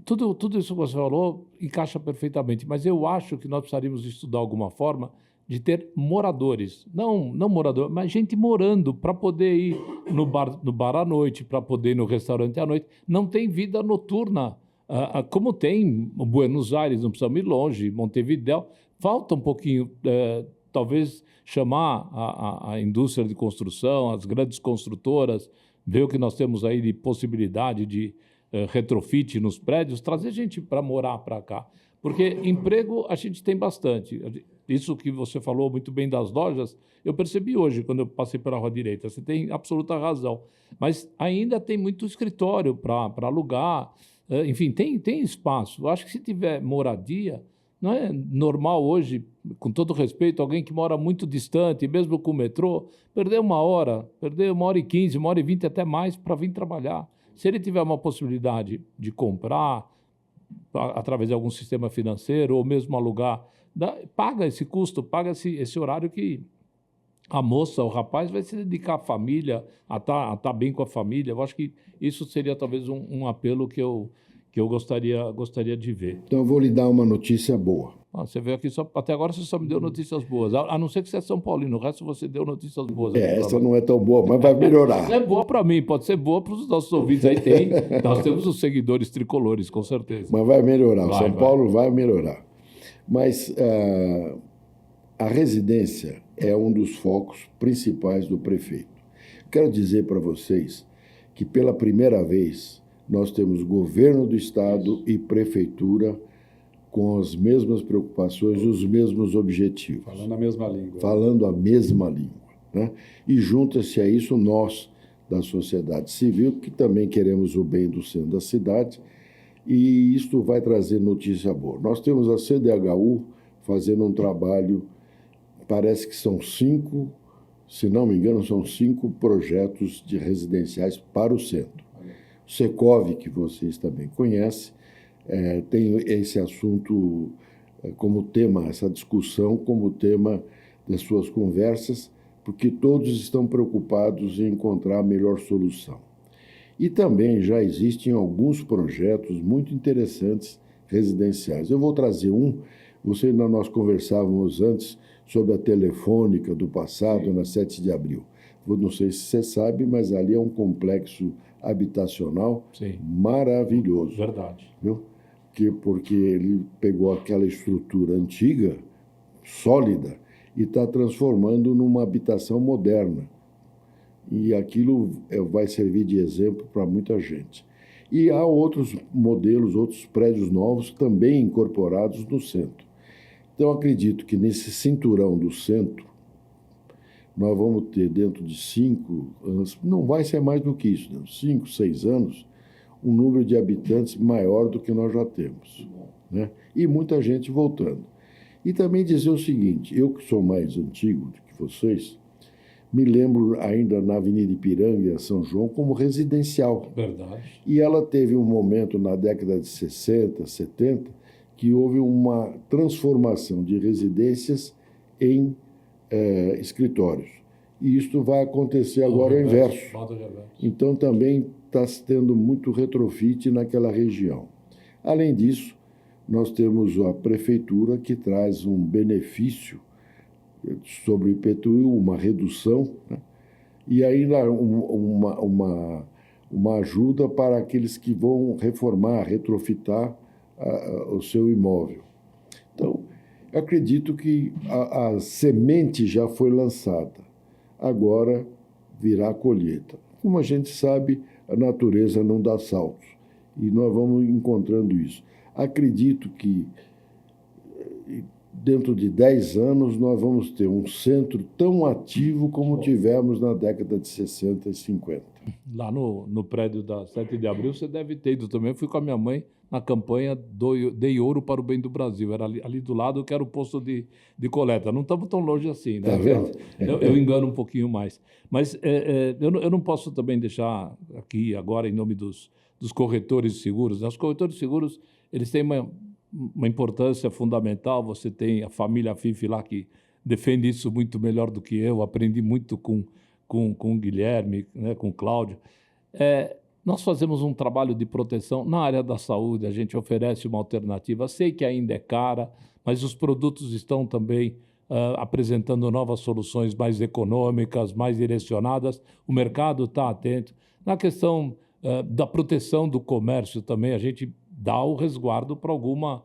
Tudo isso que você falou encaixa perfeitamente, mas eu acho que nós precisaríamos estudar alguma forma de ter moradores, não morador, mas gente morando para poder ir no bar à noite, para poder ir no restaurante à noite. Não tem vida noturna, como tem em Buenos Aires, não precisamos ir longe, Montevidéu. Falta um pouquinho, talvez, chamar a indústria de construção, as grandes construtoras, ver o que nós temos aí de possibilidade de retrofit nos prédios, trazer gente para morar para cá. Porque emprego a gente tem bastante. Isso que você falou muito bem das lojas, eu percebi hoje, quando eu passei pela Rua Direita. Você tem absoluta razão. Mas ainda tem muito escritório para alugar. Enfim, tem espaço. Eu acho que se tiver moradia, não é normal hoje, com todo respeito, alguém que mora muito distante, mesmo com o metrô, perder 1h, perder 1h15, 1h20, até mais, para vir trabalhar. Se ele tiver uma possibilidade de comprar, através de algum sistema financeiro, ou mesmo alugar, paga esse custo, paga esse horário que a moça, o rapaz, vai se dedicar à família, a estar bem com a família. Eu acho que isso seria talvez um apelo que eu gostaria de ver. Então, eu vou lhe dar uma notícia boa. Você veio aqui até agora você só me deu notícias boas, a não ser que você é São Paulino, o resto você deu notícias boas. Essa não é tão boa, mas vai melhorar. É boa para mim, pode ser boa para os nossos ouvintes. Aí nós temos os seguidores tricolores, com certeza. Mas vai melhorar, São Paulo vai melhorar. Mas a residência é um dos focos principais do prefeito. Quero dizer para vocês que, pela primeira vez, nós temos governo do Estado e prefeitura com as mesmas preocupações e os mesmos objetivos. Falando a mesma língua. Falando a mesma língua. Né? E junta-se a isso nós, da sociedade civil, que também queremos o bem do centro da cidade, e isto vai trazer notícia boa. Nós temos a CDHU fazendo um trabalho, parece que são 5, se não me engano, são 5 projetos de residenciais para o centro. O Secov, que vocês também conhecem, tem esse assunto como tema, essa discussão como tema das suas conversas, porque todos estão preocupados em encontrar a melhor solução. E também já existem alguns projetos muito interessantes residenciais. Eu vou trazer um, nós conversávamos antes sobre a Telefônica do passado, na 7 de abril. Não sei se você sabe, mas ali é um complexo habitacional maravilhoso. Verdade. Viu? Porque ele pegou aquela estrutura antiga, sólida, e está transformando numa habitação moderna. E aquilo vai servir de exemplo para muita gente. E há outros modelos, outros prédios novos também incorporados no centro. Então, acredito que nesse cinturão do centro, nós vamos ter dentro de 5 anos, não vai ser mais do que isso, 5, 6 anos, um número de habitantes maior do que nós já temos, né? E muita gente voltando. E também dizer o seguinte, eu que sou mais antigo do que vocês, me lembro ainda na Avenida Ipiranga, São João, como residencial. Verdade. E ela teve um momento na década de 60, 70, que houve uma transformação de residências em escritórios. E isto vai acontecer agora ao inverso. Então, também está tendo muito retrofit naquela região. Além disso, nós temos a prefeitura que traz um benefício sobre o IPTU, uma redução, né? E ainda uma ajuda para aqueles que vão reformar, retrofitar o seu imóvel. Então, eu acredito que a semente já foi lançada. Agora virá a colheita. Como a gente sabe, a natureza não dá saltos. E nós vamos encontrando isso. Acredito que dentro de 10 anos nós vamos ter um centro tão ativo como tivemos na década de 60 e 50. Lá no prédio da 7 de abril, você deve ter ido também. Eu fui com a minha mãe na campanha Dei Ouro para o Bem do Brasil. Era ali do lado que era o posto de coleta. Não estamos tão longe assim, né? Tá vendo? Eu engano um pouquinho mais. Mas eu não posso também deixar aqui agora, em nome dos corretores de seguros. Os corretores de seguros, eles têm uma importância fundamental. Você tem a família Fife lá que defende isso muito melhor do que eu. Aprendi muito com o Guilherme, né, com o Cláudio. Nós fazemos um trabalho de proteção na área da saúde, a gente oferece uma alternativa. Sei que ainda é cara, mas os produtos estão também apresentando novas soluções mais econômicas, mais direcionadas. O mercado está atento. Na questão da proteção do comércio também, a gente dá o resguardo para alguma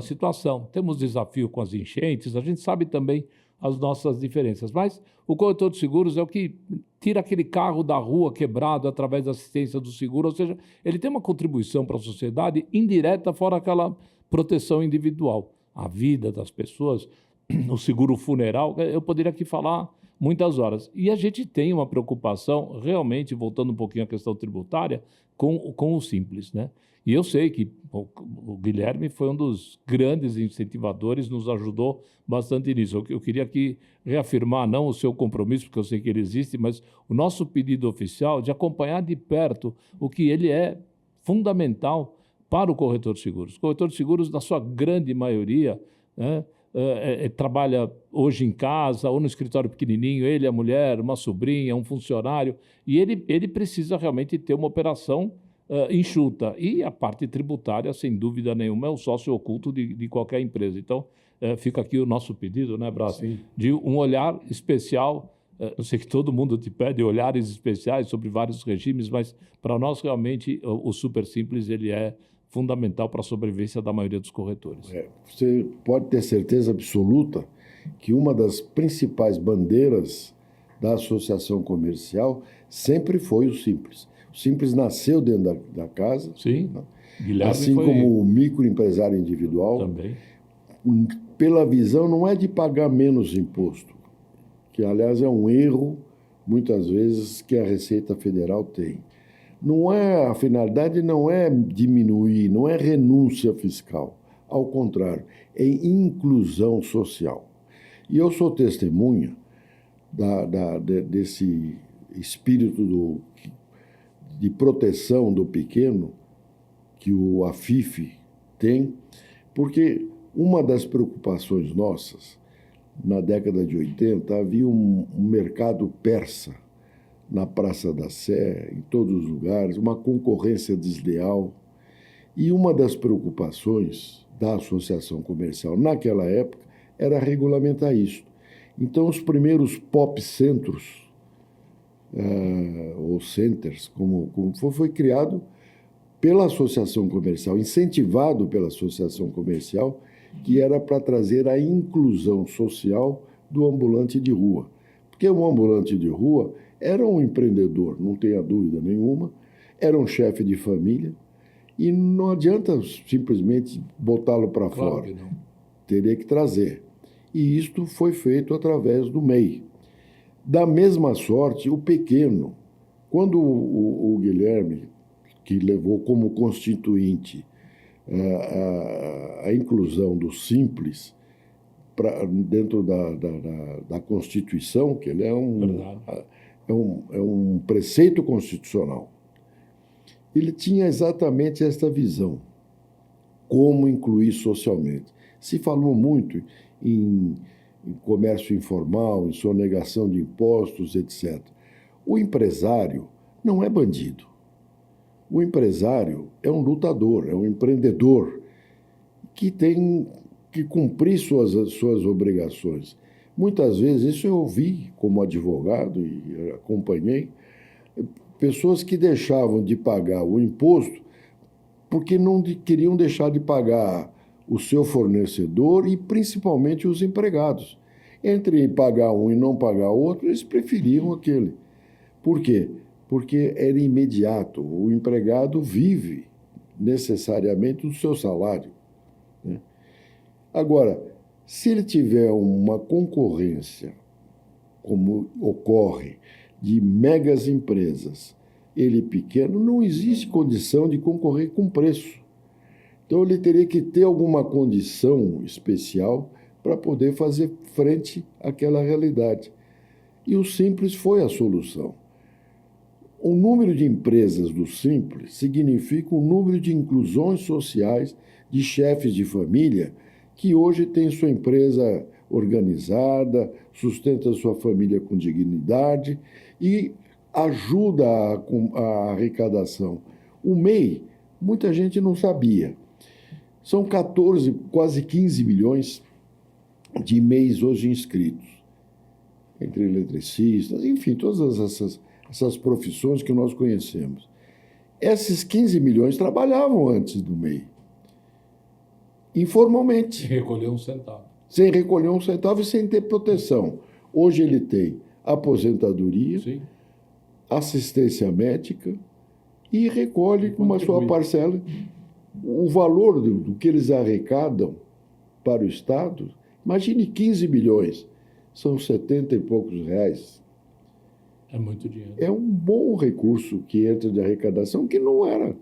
situação. Temos desafio com as enchentes, a gente sabe também as nossas diferenças. Mas o corretor de seguros é o que tira aquele carro da rua quebrado através da assistência do seguro, ou seja, ele tem uma contribuição para a sociedade indireta, fora aquela proteção individual. A vida das pessoas, o seguro funeral, eu poderia aqui falar muitas horas. E a gente tem uma preocupação, realmente, voltando um pouquinho à questão tributária, com o simples, né? E eu sei que o Guilherme foi um dos grandes incentivadores, nos ajudou bastante nisso. Eu queria aqui reafirmar, não o seu compromisso, porque eu sei que ele existe, mas o nosso pedido oficial de acompanhar de perto o que ele é fundamental para o corretor de seguros. O corretor de seguros, na sua grande maioria, né, trabalha hoje em casa ou no escritório pequenininho, ele, a mulher, uma sobrinha, um funcionário, e ele precisa realmente ter uma operação enxuta. E a parte tributária, sem dúvida nenhuma, é o sócio oculto de qualquer empresa. Então, fica aqui o nosso pedido, né, Brás? Sim. De um olhar especial. Eu sei que todo mundo te pede olhares especiais sobre vários regimes, mas para nós, realmente, o Super Simples ele é fundamental para a sobrevivência da maioria dos corretores. Você pode ter certeza absoluta que uma das principais bandeiras da associação comercial sempre foi o Simples. O Simples nasceu dentro da casa. Sim. Né? Guilherme assim como o microempresário individual. Também. Pela visão, não é de pagar menos imposto, que, aliás, é um erro, muitas vezes, que a Receita Federal tem. A finalidade não é diminuir, não é renúncia fiscal. Ao contrário, é inclusão social. E eu sou testemunha desse espírito de proteção do pequeno que a FIFE tem, porque uma das preocupações nossas, na década de 80, havia um mercado persa na Praça da Sé, em todos os lugares, uma concorrência desleal. E uma das preocupações da associação comercial naquela época era regulamentar isso. Então, os primeiros pop centros, ou centers, como foi criado pela associação comercial, incentivado pela associação comercial, que era para trazer a inclusão social do ambulante de rua. Porque o ambulante de rua era um empreendedor, não tenha dúvida nenhuma, era um chefe de família, e não adianta simplesmente botá-lo para fora. Que não. teria que trazer. E isto foi feito através do MEI. Da mesma sorte, o pequeno, quando o Guilherme, que levou como constituinte a inclusão do Simples dentro da Constituição, que ele é um preceito constitucional, ele tinha exatamente esta visão, como incluir socialmente. Se falou muito em comércio informal, em sonegação de impostos, etc. O empresário não é bandido. O empresário é um lutador, é um empreendedor que tem que cumprir suas obrigações. Muitas vezes, isso eu ouvi como advogado e acompanhei, pessoas que deixavam de pagar o imposto porque não queriam deixar de pagar o seu fornecedor e principalmente os empregados. Entre pagar um e não pagar outro, eles preferiam aquele. Por quê? Porque era imediato. O empregado vive necessariamente do seu salário, né? Agora, se ele tiver uma concorrência, como ocorre, de megas empresas, ele pequeno, não existe condição de concorrer com preço. Então, ele teria que ter alguma condição especial para poder fazer frente àquela realidade. E o Simples foi a solução. O número de empresas do Simples significa o número de inclusões sociais de chefes de família que hoje tem sua empresa organizada, sustenta sua família com dignidade e ajuda a arrecadação. O MEI, muita gente não sabia. São 14, quase 15 milhões de MEIs hoje inscritos, entre eletricistas, enfim, todas essas profissões que nós conhecemos. Esses 15 milhões trabalhavam antes do MEI, informalmente. Sem recolher um centavo. Sem recolher um centavo e sem ter proteção. Hoje ele tem aposentadoria, sim, assistência médica e recolhe uma sua parcela. O valor do que eles arrecadam para o Estado, imagine 15 milhões, são 70 e poucos reais. É muito dinheiro. É um bom recurso que entra de arrecadação, que não era.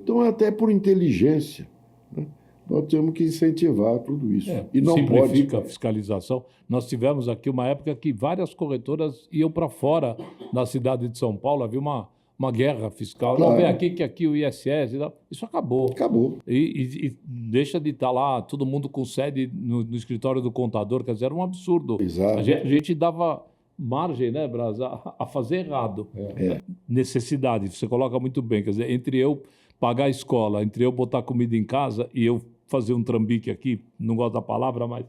Então, até por inteligência, né? Nós temos que incentivar tudo isso. E não simplifica a fiscalização. Nós tivemos aqui uma época que várias corretoras iam para fora da cidade de São Paulo, havia uma guerra fiscal. Claro. Não, vem aqui que aqui o ISS, isso acabou. Acabou. E deixa de estar lá, todo mundo com sede no escritório do contador, quer dizer, era um absurdo. Exato. A gente dava margem, né, Braz, a fazer errado. Necessidade, você coloca muito bem, quer dizer, entre eu pagar a escola, entre eu botar comida em casa e eu fazer um trambique aqui, não gosto da palavra, mas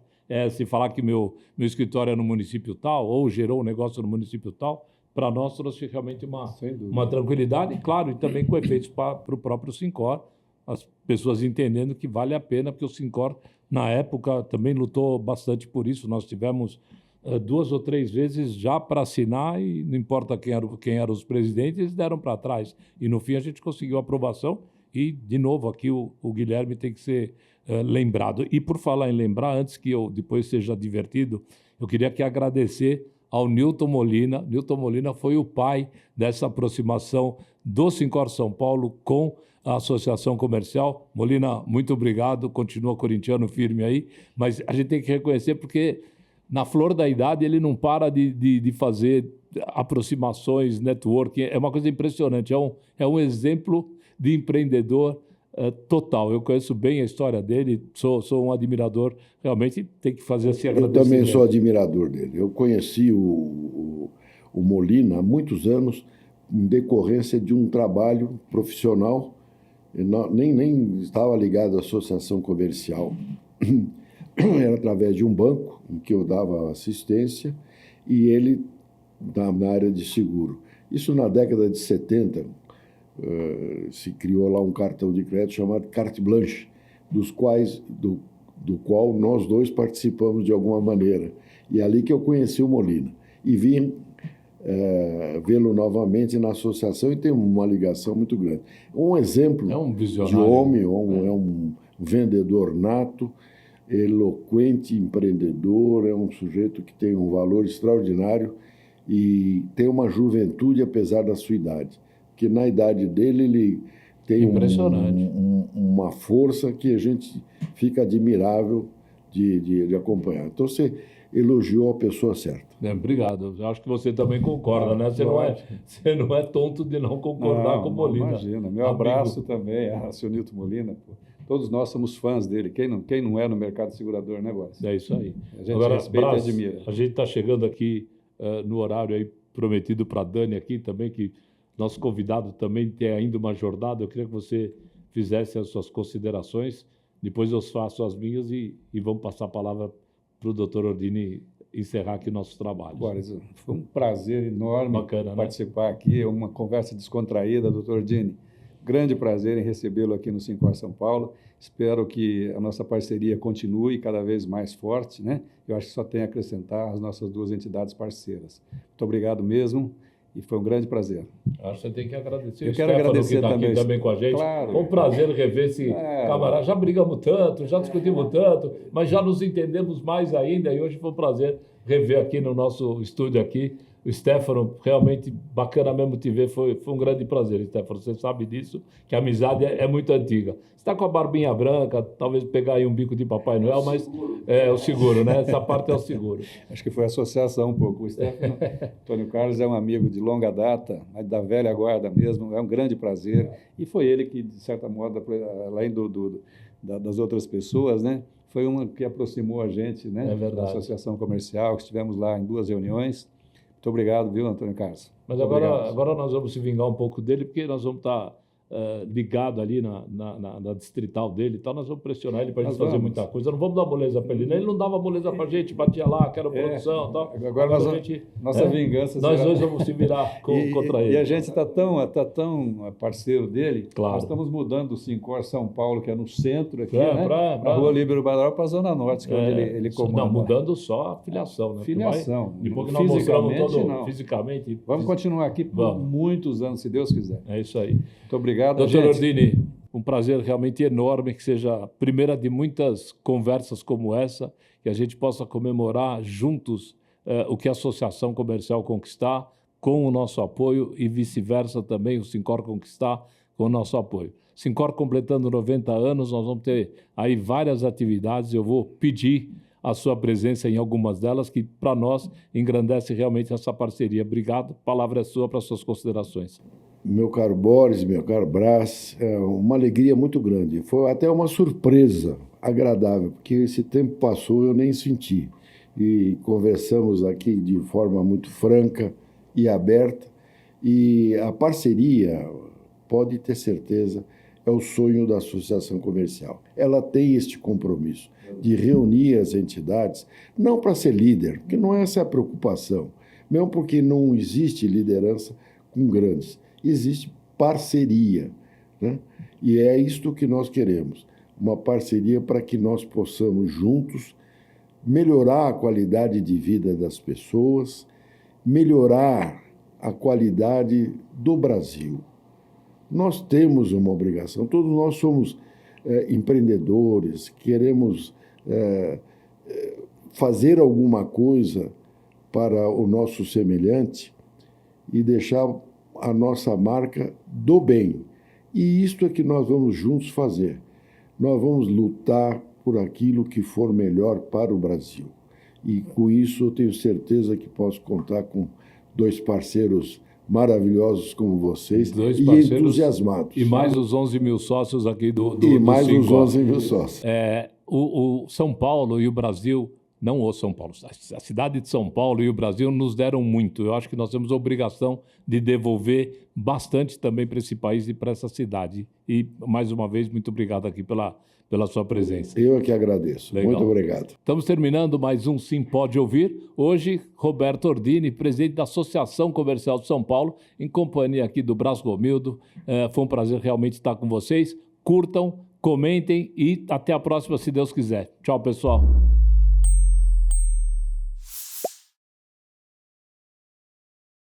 se falar que meu escritório é no município tal, ou gerou um negócio no município tal, para nós trouxe realmente uma tranquilidade, claro, e também com efeitos para o próprio Sincor, as pessoas entendendo que vale a pena, porque o Sincor, na época, também lutou bastante por isso. Nós tivemos 2 ou 3 vezes já para assinar, e não importa quem eram os presidentes, eles deram para trás. E, no fim, a gente conseguiu a aprovação, e, de novo, aqui o Guilherme tem que ser lembrado. E, por falar em lembrar, antes que eu depois seja divertido, eu queria aqui agradecer ao Nilton Molina. Nilton Molina foi o pai dessa aproximação do Sincor São Paulo com a Associação Comercial. Molina, muito obrigado, continua corintiano firme aí, mas a gente tem que reconhecer porque na flor da idade ele não para de fazer aproximações, networking, é uma coisa impressionante, é um exemplo de empreendedor total. Eu conheço bem a história dele, sou um admirador, realmente tem que fazer esse agradecimento. Eu também sou admirador dele. Eu conheci o Molina há muitos anos em decorrência de um trabalho profissional, nem estava ligado à associação comercial, era através de um banco em que eu dava assistência e ele na área de seguro. Isso na década de 70, se criou lá um cartão de crédito chamado Carte Blanche, do qual nós dois participamos de alguma maneira. E é ali que eu conheci o Molina. E vim vê-lo novamente na associação e tem uma ligação muito grande. Um exemplo um de homem, é um vendedor nato, eloquente, empreendedor, é um sujeito que tem um valor extraordinário e tem uma juventude apesar da sua idade. Porque na idade dele ele tem uma força que a gente fica admirável de acompanhar. Então você elogiou a pessoa certa. Obrigado. Eu acho que você também concorda, né? Você não é tonto de não concordar com o Molina. Imagina. Meu abraço também a seu Nilton Molina. Pô. Todos nós somos fãs dele. Quem não é no mercado segurador, né, Boris? É isso aí. A gente respeita e admira. A gente está chegando aqui no horário aí prometido para a Dani aqui também, que nosso convidado também tem ainda uma jornada. Eu queria que você fizesse as suas considerações. Depois eu faço as minhas e vamos passar a palavra para o doutor Ordini encerrar aqui nossos trabalhos. Boris, foi um prazer enorme participar aqui. É uma conversa descontraída, doutor Ordini. Grande prazer em recebê-lo aqui no Sincor São Paulo. Espero que a nossa parceria continue cada vez mais forte, né? Eu acho que só tem a acrescentar as nossas duas entidades parceiras. Muito obrigado mesmo e foi um grande prazer. Acho que você tem que agradecer. Eu quero agradecer que está aqui também com a gente. Claro. Foi um prazer rever esse camarada. Já brigamos tanto, já discutimos tanto, mas já nos entendemos mais ainda e hoje foi um prazer rever aqui no nosso estúdio aqui. O Stefano, realmente bacana mesmo te ver, foi um grande prazer, Stefano, você sabe disso, que a amizade é muito antiga. Você está com a barbinha branca, talvez pegar aí um bico de Papai Noel, mas é o seguro, né? Essa parte é o seguro. Acho que foi associação um pouco. O Stefano, Antônio Carlos é um amigo de longa data, mas da velha guarda mesmo, é um grande prazer. E foi ele que, de certa modo, além das outras pessoas, né? Foi uma que aproximou a gente, né? É verdade. Da associação comercial, que estivemos lá em 2 reuniões. Muito obrigado, viu, Antônio Carlos? Mas agora nós vamos se vingar um pouco dele, porque nós vamos estar ligados ali na distrital dele e tal, nós vamos pressionar ele para a gente fazer muita coisa. Não vamos dar moleza para ele, né? Ele não dava moleza para a gente, batia lá, quero produção e tal. Agora nossa vingança... Nós dois vamos se virar contra ele. E a gente está tão parceiro dele, claro. Nós estamos mudando do Sincor São Paulo, que é no centro aqui, para a Rua Líbero Badaró, para a Zona Norte, que é onde ele comanda. Não, mudando só a filiação, né? Filiação. Depois que nós mostramos não. Fisicamente. Vamos continuar aqui por muitos anos, se Deus quiser. É isso aí. Muito obrigado, doutor Ordini, um prazer realmente enorme que seja a primeira de muitas conversas como essa, que a gente possa comemorar juntos o que a Associação Comercial conquistar com o nosso apoio e vice-versa também, o Sincor conquistar com o nosso apoio. Sincor completando 90 anos, nós vamos ter aí várias atividades, eu vou pedir a sua presença em algumas delas, que para nós engrandece realmente essa parceria. Obrigado, a palavra é sua para suas considerações. Meu caro Boris, meu caro Brás, é uma alegria muito grande. Foi até uma surpresa agradável, porque esse tempo passou e eu nem senti. E conversamos aqui de forma muito franca e aberta. E a parceria, pode ter certeza, é o sonho da Associação Comercial. Ela tem este compromisso de reunir as entidades, não para ser líder, porque não é essa a preocupação, mesmo porque não existe liderança com grandes. Existe parceria, né? E é isto que nós queremos, uma parceria para que nós possamos juntos melhorar a qualidade de vida das pessoas, melhorar a qualidade do Brasil. Nós temos uma obrigação, todos nós somos empreendedores, queremos fazer alguma coisa para o nosso semelhante e deixar a nossa marca do bem. E isto é que nós vamos juntos fazer. Nós vamos lutar por aquilo que for melhor para o Brasil. E com isso eu tenho certeza que posso contar com 2 parceiros maravilhosos como vocês e entusiasmados. E mais os 11 mil sócios aqui do E mais os 11 mil sócios. O São Paulo e o Brasil... Não o São Paulo, a cidade de São Paulo e o Brasil nos deram muito. Eu acho que nós temos a obrigação de devolver bastante também para esse país e para essa cidade. E, mais uma vez, muito obrigado aqui pela sua presença. Eu é que agradeço. Legal. Muito obrigado. Estamos terminando mais um Sim Pode Ouvir. Hoje, Roberto Ordini, presidente da Associação Comercial de São Paulo, em companhia aqui do Brás Romildo. Foi um prazer realmente estar com vocês. Curtam, comentem e até a próxima, se Deus quiser. Tchau, pessoal.